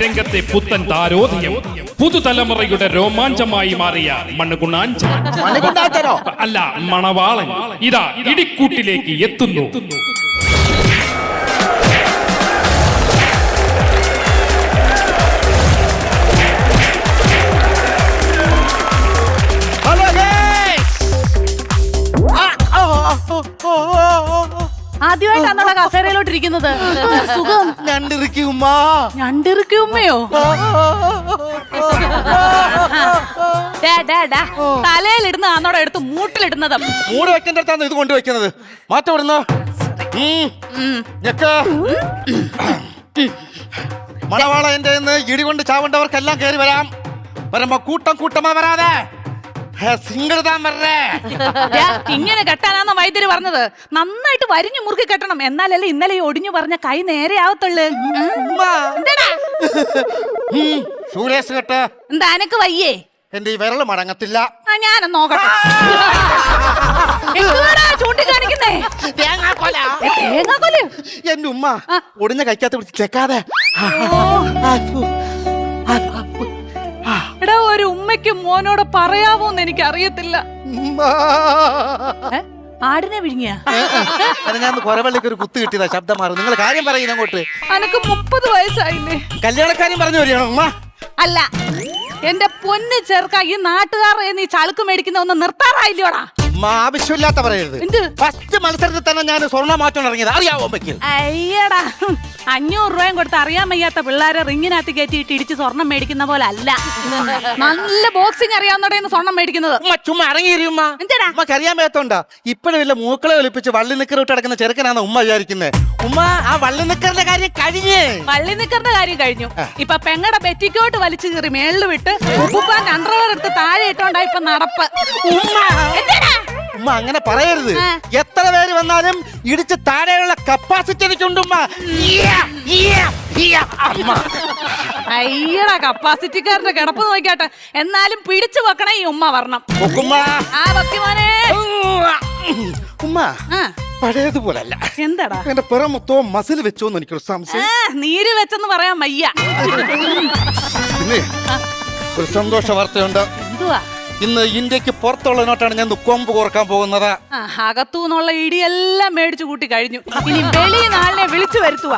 രംഗത്തെ പുത്തൻ താരോദയം, പുതുതലമുറയുടെ രോമാഞ്ചമായി മാറിയ മണ്ണുകുണ്ണാഞ്ചൻ അല്ല മണവാളൻ ഇതാ ഇടിക്കൂട്ടിലേക്ക് എത്തുന്നു. ആദ്യമായിട്ടാണോ കസേരയിലോട്ടിരിക്കുന്നത്? സുഖം. ഞണ്ടിറുക്കുമ്മയോ? തലയിലിടുന്ന ആന്നോടെ എടുത്ത് മൂട്ടിലിടുന്നത്. മൂട് വെക്കേണ്ട അടുത്താണ് ഇത് കൊണ്ടുവയ്ക്കുന്നത്. മാറ്റം ഇടുന്ന മണവാള എന്റെ ഇടി കൊണ്ട് ചാവേണ്ടവർക്കെല്ലാം കയറി വരാം. വരുമ്പോ കൂട്ടം കൂട്ടമാ വരാതെ സിംഗിൾ താൻ വരേ. ഇങ്ങനെ കെട്ടാനാന്ന വൈദ്യര് പറഞ്ഞത്. നന്നായിട്ട് വരിഞ്ഞു മുറുക്കി കെട്ടണം, എന്നാലല്ലേ ഇന്നലെ ഒടിഞ്ഞു പറഞ്ഞ കൈ നേരെ ആവത്തുള്ളു. സൂര്യേഷ് കെട്ട്. എന്താ അനക്ക് വയ്യേ? എന്റെ ഈ വിരല് മടങ്ങത്തില്ല. ഞാനൊന്ന് നോക്കട്ടെ. ചൂണ്ടിക്കാണിക്കുന്നേ തേങ്ങാക്കൊല. എന്റെ ഉമ്മ ഒടിഞ്ഞ കൈക്കകത്ത് പിടിച്ച് ചെക്കാതെ. എടാ, ഒരു ഉമ്മയ്ക്ക് മോനോട് പറയാവോന്ന് എനിക്ക് അറിയത്തില്ല. ആടിനെ വിഴുങ്ങിയ ഞാൻ കൊരവള്ളിക്ക് ഒരു കുത്ത് കിട്ടിയതാ. ശബ്ദം മാറും. നിങ്ങൾ കാര്യം പറയുന്ന അങ്ങോട്ട്. അനക്ക് 30 വയസ്സായില്ലേ? കല്യാണക്കാര്യം പറഞ്ഞു വരികയാണോ ഉമ്മ? അല്ല, എന്റെ പൊന്ന് ചെറുക്ക, ഈ നാട്ടുകാരെ നീ ചളുക്ക് മേടിക്കുന്ന ഒന്ന് നിർത്താറായില്ലോടാ. ആവശ്യമില്ലാത്ത പറയരുത്. ഫസ്റ്റ് മത്സരത്തിൽ തന്നെ ഞാൻ സ്വർണ്ണ മാറ്റം ഇറങ്ങിയത് അറിയാവോ? അയ്യടാ, 500 രൂപയും കൊടുത്ത് അറിയാൻ വയ്യാത്ത പിള്ളേരെ റിങ്ങിനകത്ത് കയറ്റിയിട്ട് ഇടിച്ച് സ്വർണം മേടിക്കുന്ന പോലെ അല്ല. നല്ല ബോക്സിങ് അറിയാവുന്നോടെന്ന് സ്വർണം മേടിക്കുന്നത്. ചുമ്മാ ഇറങ്ങിയിരിക്കുമ്മ. ഉമ്മക്ക് അറിയാൻ മേത്തോണ്ടാ. ഇപ്പഴും ഇല്ല മൂക്കളെ ഒലിപ്പിച്ച് വള്ളി നിക്കർ ഇട്ട് കിടക്കുന്ന ചെറുക്കനാണ് ഉമ്മ വിചാരിക്കുന്നത്. ഉമ്മ ആ വള്ളി നിക്കറിന്റെ കാര്യം കഴിഞ്ഞേ. വള്ളി നിക്കറിന്റെ കാര്യം കഴിഞ്ഞു. ഇപ്പൊ പെങ്ങടെ ബെറ്റിക്കോട്ട് വലിച്ചു കീറി മേളിൽ വിട്ട് ഉപ്പാന്റെ അണ്ടർവെയർ എടുത്ത് താഴെ ഇട്ടോണ്ടാ ഇപ്പൊ നടപ്പ്. ഉമ്മ അങ്ങനെ പറയരുത്. എത്ര പേര് വന്നാലും ഇടിച്ച് താഴെയുള്ള കപ്പാസിറ്റി എനിക്കുണ്ട് ഉമ്മ. അയ്യടാ, കപ്പാസിറ്റിക്കാരന്റെ കിടപ്പ് നോക്കിയാട്ടെ. എന്നാലും പിടിച്ചു വെക്കണേ ഈ ഉമ്മ വരണം. ഉമ്മ പഴയതുപോലല്ല. എന്താടാ എന്റെ പുറം മൊത്തവും മസിൽ വെച്ചോന്ന് എനിക്കൊരു സംശയം. നീര് വെച്ചെന്ന് പറയാൻ വയ്യ. പിന്നെ ഒരു സന്തോഷ വാർത്തയുണ്ട്. എന്തുവാ? ഇന്ന് ഇന്ത്യക്ക് പുറത്തുള്ള നോട്ടാണ് ഞാൻ കൊമ്പ് കോർക്കാൻ പോകുന്നത്. അകത്തൂന്നുള്ള ഇടിയെല്ലാം മേടിച്ചു കൂട്ടി കഴിഞ്ഞു. ഇനി വെളി നാളിനെ വിളിച്ചു വരുത്തുക.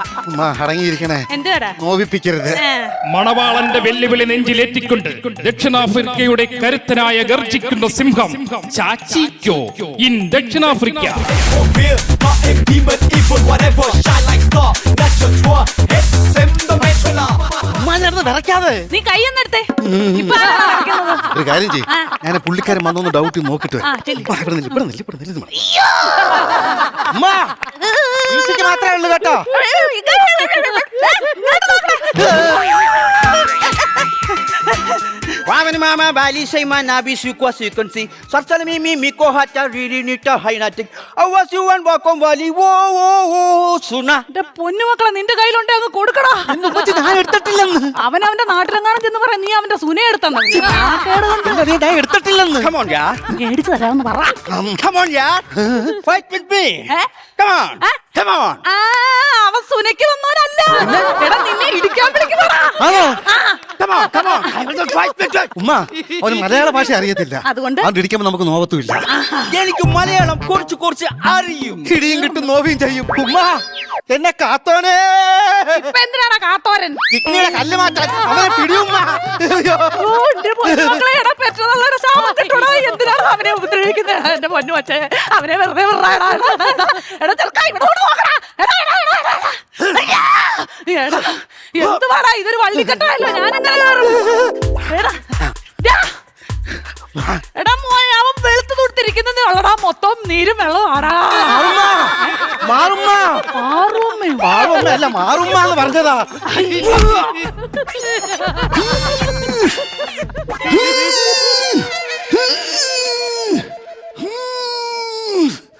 അടങ്ങിയിരിക്കണേ, എന്താടാ നോവിപ്പിക്കരുത്. മണവാളന്റെ വെല്ലുവിളി നെഞ്ചിലേറ്റിക്കൊണ്ട് ദക്ഷിണാഫ്രിക്കയുടെ കരുത്തനായ ഗർജിക്കുന്ന സിംഹം ചാച്ചിക്കോ ഇൻ ദക്ഷിണാഫ്രിക്ക. നീ കൈയൊന്നെടുത്തേ. ഒരു കാര്യം ചെയ്യും, ഞാൻ പുള്ളിക്കാരൻ വന്നൊന്ന് ഡൗട്ട് നോക്കിട്ട് മാത്രമേ ഉള്ളൂ കേട്ടോ. Wamani mama bali say man nabi sukwa sequency. Sartal mi miko hata really nita hainatik. Awas you one walk on valley. Wo suna. എന്റെ പൊന്നുമക്കളെ, നിന്റെ കയ്യിലുണ്ടെ അങ്ങ് കൊടുക്കടാ. ഞാൻ എടുത്തിട്ടില്ലെന്ന്. അവന്റെ നാട്ടിലെങ്ങാനും ചെന്ന് പറയാം നീ അവന്റെ സുന എടുത്തെന്ന്. ഞാൻ എടുത്തിട്ടില്ലെന്ന്. Come on, yeah. മേടിച്ചു തരാമെന്ന് പറ. Come on, yeah. Fight with me. Come on. Come on. അവൻ സുനയ്ക്ക് വന്നവനല്ല. എടാ, നിന്നെ ഇടിക്കാൻ വിളിക്കുവാടാ. Come on, come on. I will not fight with you. ഉമ്മ അവന് മലയാള ഭാഷ അറിയത്തില്ല. അതുകൊണ്ട് ഇടിക്കുമ്പോ നമുക്ക് നോവത്തുമില്ല. എനിക്ക് മലയാളം കുറച്ച് അറിയും. ഇടിയും കിട്ടും നോവിയും ചെയ്യും. ഉമ്മ എന്നെ കാത്തോനെ. ഇപ്പൊ എന്തിനാണ് കാത്തോരൻ? ഇങ്ങനെ കല്ല് മാറ്റാൻ അവനെ പിടിയുമ്മ. എന്തിനാണ് അവനെ ഉപദ്രവിക്കുന്നത്? എന്റെ പൊന്നു വച്ചേ, അവനെ വെറുതെ എന്തുവാടാ ഇതൊരു വള്ളിക്കെട്ടല്ലോ. ഞാനെങ്ങനെ എടാ മോനെ, അവൻ വെളുത്തു കൊടുത്തിരിക്കുന്നതേ ഉള്ളടാ. മൊത്തം നീരും വെള്ളം ആടാ. അല്ല മാറുമ്മ എന്ന് പറഞ്ഞതാ.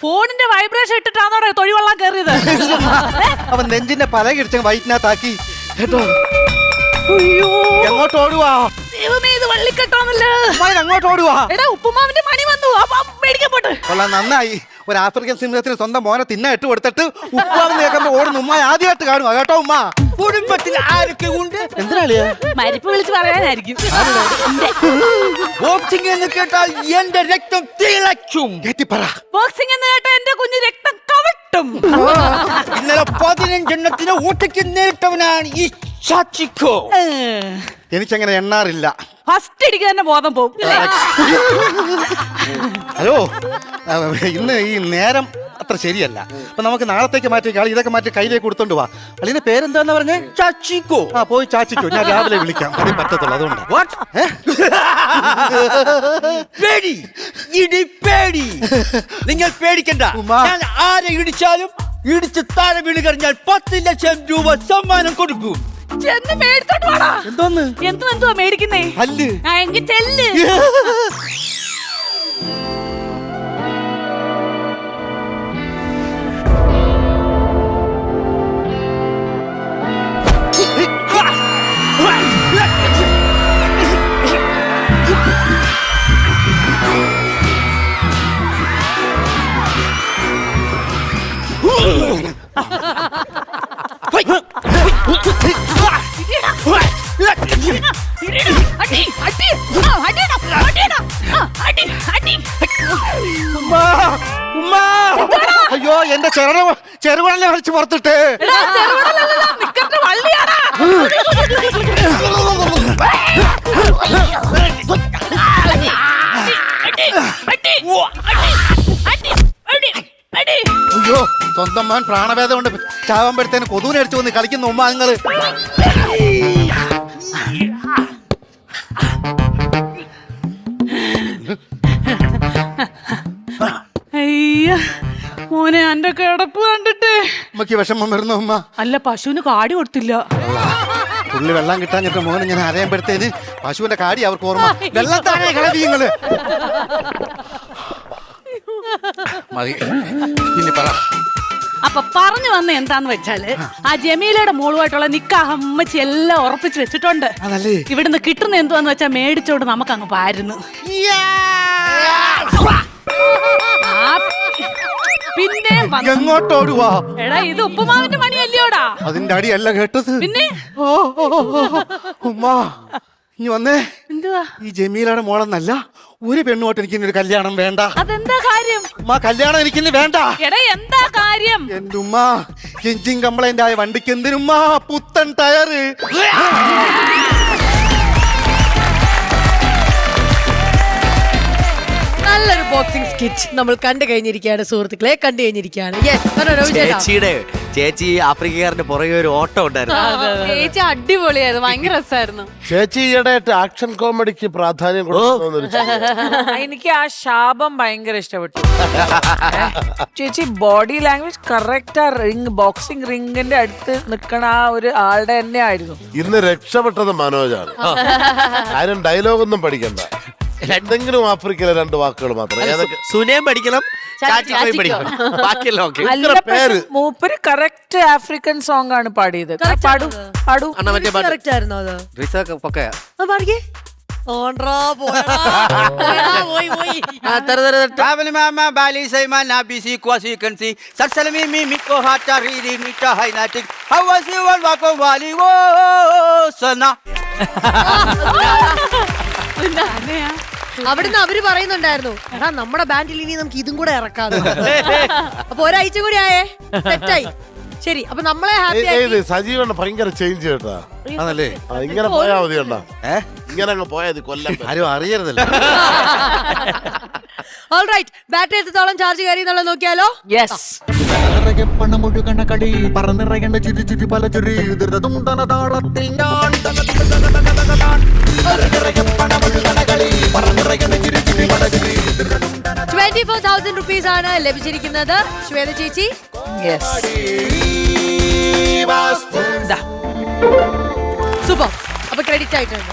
ഫോണിന്റെ വൈബ്രേഷൻ ഇട്ടിട്ടാണോ തൊഴിവെള്ളം കയറിയത്? അവൻ നെഞ്ചിന്റെ പല കിടിച്ച വയറ്റിനകത്താക്കി കേട്ടോ. അയ്യോ, എങ്ങോട്ട് ഓടുവാ? ദൈവമേ, ഇത് വള്ളിക്കെട്ടാന്നല്ലേ. അങ്ങോട്ട് ഓടുവാ. എടാ, ഉപ്പുമാവിന്റെ മണി വന്നു. മേടിക്കാൻ പോട്ട്. നന്നായി. ഒരു ആഫ്രിക്കൻ സിംഹത്തിന് സ്വന്തം മോനെ തിന്നാ ഇട്ട് കൊടുത്തിട്ട് ഉപ്പാന്ന് കേൾക്കുമ്പോ ഓടുന്ന ഉമ്മ ആദ്യമായിട്ട് കാണുക കേട്ടോ ഉമ്മ. കുടുംബത്തിൽ ആരൊക്കെ ഉണ്ട്? എന്തിനാളിയാ മരിപ്പ് വിളിച്ച് പറയാനായിരിക്കും. ബോക്സിംഗ് എന്ന് കേട്ടാൽ എന്റെ രക്തം തിളയ്ക്കും. കേട്ടിപ്പറ. ബോക്സിംഗ് എന്ന് കേട്ട എന്റെ കുഞ്ഞ് രക്തം കവട്ടും. ഇന്നലെ 15 എണ്ണത്തിന് ഊട്ടയ്ക്ക് നേരിട്ടവനാണ് ഈ ചാച്ചിക്കോ. എനിക്കങ്ങനെ എണ്ണാറില്ല. ഫസ്റ്റ് അടിക്ക് തന്നെ ബോധം പോകും. ഹലോ, ഇന്ന് ഈ നേരം അത്ര ശരിയല്ല. അപ്പൊ നമുക്ക് നാളത്തേക്ക് മാറ്റി ഇതൊക്കെ മാറ്റി കയ്യിലേക്ക് കൊടുത്തോണ്ട് പോവാ. അളിന്റെ പേരെന്താന്ന് പറഞ്ഞേ? ചാച്ചിക്കോ. ആ പോയി ചാച്ചിക്കോ, ഞാൻ രാവിലെ വിളിക്കാം. അതേ പറ്റത്തുള്ളൂ, അതുകൊണ്ട്. പേടി, ഇടി പേടി. നിങ്ങൾ പേടിക്കണ്ട. ഉമ്മാ. ഞാൻ ആരെ ഇടിച്ചാലും ഇടിച്ച് താഴെ വീണ് കഴിഞ്ഞാൽ 10 ലക്ഷം രൂപ സമ്മാനം കൊടുക്കും. ചെന്ന് മേടിച്ചോട്ട് വാടാ. എന്തോന്ന്? എന്തുവാ മേടിക്കുന്നേ? അല്ല്. ആ, എങ്കിൽ ചെല്ല്. അയ്യോ, എന്റെ ചെറുകുടലെ വലിച്ചു പുറത്തിട്ട്. അയ്യോ, സ്വന്തം മോൻ പ്രാണവേദന കൊണ്ട് ചാവാൻ കൊതുവിനെ അടിച്ചു വന്ന് കളിക്കുന്ന ഉമ്മ നിങ്ങള്. അയ്യ മോനെ, എന്റെ കിടപ്പ് കണ്ടിട്ട് ഉമ്മക്ക് വിഷമം വരുന്ന ഉമ്മ. അല്ല, പശുവിന് കാടി കൊടുത്തില്ല. പുള്ളി വെള്ളം കിട്ടാഞ്ഞിട്ട് മോനെ ഞാൻ അറിയാൻ പശുവിന്റെ കാടി അവർക്ക് ഓർമ്മ. വെള്ളം താഴെ കളവി നിങ്ങള്. മതി, ഇനി പറ. അപ്പൊ പറഞ്ഞു വന്ന എന്താന്ന് വെച്ചാല്, ആ ജമീലയുടെ മോളുമായിട്ടുള്ള നിക്കാഹ് അമ്മച്ചി എല്ലാം ഉറപ്പിച്ച് വെച്ചിട്ടുണ്ട്. അതല്ലേ? ഇവിടുന്ന് കിട്ടുന്ന എന്തുവാന്ന് വെച്ചാൽ മേടിച്ചോണ്ട് നമുക്ക് അങ്ങ് പാരുന്നു. പിന്നെ എങ്ങോട്ടോടുവാ? എടാ, ഇത് ഉപ്പുമാവിന്റെ മണിയല്ലയോടാ. അതിന്റെ അടിയല്ല കേട്ടത്. പിന്നെ ഉമ്മ ഇനി വന്നേ. എന്തുവാ? ഈ ജമീലയുടെ മോളെന്നല്ല ഒരു പെണ്ണുമായിട്ട് എനിക്കിന്നൊരു കല്യാണം വേണ്ട. അതെന്താ കാര്യം? ഉമ്മ, കല്യാണം എനിക്കിന്ന് വേണ്ട. എടാ, എന്താ കാര്യം? എന്റെ ഉമ്മ, എഞ്ചിൻ കംപ്ലൈന്റ് ആയ വണ്ടിക്ക് എന്തിനുമ്മ പുത്തൻ ടയറ്. നല്ലൊരു ബോക്സിംഗ് സ്കിറ്റ് നമ്മൾ കണ്ടു കഴിഞ്ഞിരിക്കുകയാണ് സുഹൃത്തുക്കളെ, കണ്ടു കഴിഞ്ഞിരിക്കുകയാണ്. ചേച്ചി ആഫ്രിക്കക്കാരന്റെ പുറകെ ഒരു ഓട്ടം ഉണ്ടായിരുന്നു. ചേച്ചി അടിപൊളിയായിരുന്നു, ഭയങ്കര രസമായിരുന്നു. ചേച്ചി ഈയിടെ ആക്ഷൻ കോമഡിക്ക് പ്രാധാന്യം കൊടുക്കുന്നു. എനിക്ക് ആ ശാപം ഭയങ്കര ഇഷ്ടപ്പെട്ടു. ചേച്ചി ബോഡി ലാംഗ്വേജ് കറക്റ്റ് ആ ബോക്സിംഗ് റിംഗിന്റെ അടുത്ത് നിൽക്കണ ആ ഒരു ആളുടെ തന്നെ ആയിരുന്നു. ഇന്ന് രക്ഷപ്പെട്ടത് മനോജാണ്. ആരും ഡയലോഗൊന്നും പഠിക്കണ്ട, എന്തെങ്കിലും ആഫ്രിക്കയിലെ 2 വാക്കുകൾ മാത്രം. സുനേം പഠിക്കണം, ചാച്ചിക്കോയും പഠിക്കണം, ബാക്കിയെല്ലാം ഓക്കെ. അല്ല, പക്ഷെ മൂപ്പര് കറക്റ്റ് ആഫ്രിക്കൻ സോങ് ആണ് പാടിയത്. പാടൂ പാടൂ. കറക്റ്റ് ആയിരുന്നു അത്. പൊക്കയാ പാടിക്കേ. Travel mama bali say man abisi kwasi can see. Sarsalmi mi miko hata riri mita hainatic. How was you one wako wali wo sana? അവിടുന്ന് അവര് പറയുന്നുണ്ടായിരുന്നു, എടാ നമ്മുടെ ബാൻഡിൽ ഇനി നമുക്ക് ഇതും കൂടെ ഇറക്കാതെ. അപ്പൊ ഒരാഴ്ച കൂടി ആയേ, സെറ്റായി. ശരി, അപ്പൊ നമ്മളെ ഹാപ്പി. സജീവണ്ണ ഭയങ്കര ചേഞ്ച് കേട്ടാ. അതല്ലേ? ഇങ്ങനെ പോയാ മതി കണ്ടാ. ഇങ്ങനെ അങ്ങ് പോയാൽ കൊല്ലം ആരും അറിയരുതല്ലോ. ഓൾറൈറ്റ്, ബാറ്ററി എത്രത്തോളം ചാർജ് കയറി എന്നുള്ളത് നോക്കിയാലോ. യെസ്. പണമൊഴുകണ കളി പറന്നിറങ്ങേണ്ട ചിരി ചിരി പല ചിരി ദുരിതം താളത്തിൽ ഞാൻ 24,000 rupees ആണ് ലഭിച്ചിരിക്കുന്നത് ശ്വേത ചേച്ചി. സൂപ്പർ. അപ്പൊ ക്രെഡിറ്റ് ആയിട്ടുണ്ട്.